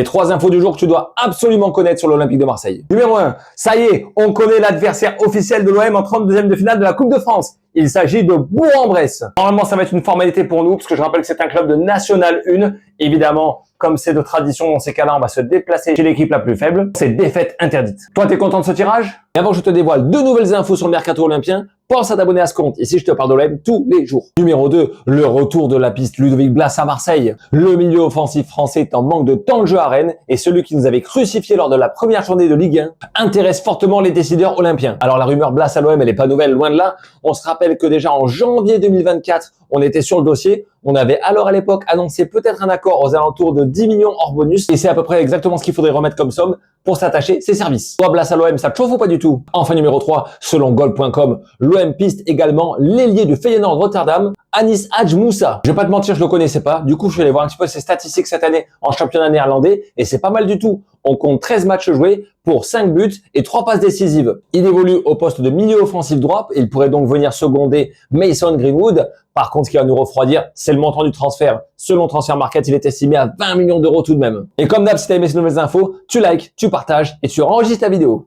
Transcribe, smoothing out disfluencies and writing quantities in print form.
Les 3 infos du jour que tu dois absolument connaître sur l'Olympique de Marseille. Numéro 1, ça y est, on connaît l'adversaire officiel de l'OM en 32e de finale de la Coupe de France. Il s'agit de Bourg-en-Bresse. Normalement, ça va être une formalité pour nous, parce que je rappelle que c'est un club de National 1. Évidemment, comme c'est de tradition dans ces cas-là, on va se déplacer chez l'équipe la plus faible. C'est défaite interdite. Toi, t'es content de ce tirage? Et avant que je te dévoile 2 nouvelles infos sur le mercato olympien, pense à t'abonner à ce compte. Ici, je te parle de l'OM tous les jours. Numéro 2, le retour de la piste Ludovic Blas à Marseille. Le milieu offensif français est en manque de temps de jeu à Rennes et celui qui nous avait crucifié lors de la première journée de Ligue 1 intéresse fortement les décideurs olympiens. Alors la rumeur Blas à l'OM, elle est pas nouvelle, loin de là. On se rappelle que déjà en janvier 2024, on était sur le dossier. On avait alors à l'époque annoncé peut-être un accord aux alentours de 10 millions hors bonus et c'est à peu près exactement ce qu'il faudrait remettre comme somme pour s'attacher ses services. Toi, Blas à l'OM, ça te chauffe ou pas du tout? Enfin, numéro 3, selon goal.com, l'OM piste également l'ailier du Feyenoord Rotterdam, Anis Hadj Moussa. Je vais pas te mentir, je le connaissais pas. Du coup, je suis allé voir un petit peu ses statistiques cette année en championnat néerlandais et c'est pas mal du tout. On compte 13 matchs joués pour 5 buts et 3 passes décisives. Il évolue au poste de milieu offensif droit et il pourrait donc venir seconder Mason Greenwood. Par contre, ce qui va nous refroidir, c'est le montant du transfert. Selon Transfer Market, il est estimé à 20 millions d'euros tout de même. Et comme d'hab, si tu as aimé ces nouvelles infos, tu likes, tu partages et tu enregistres la vidéo.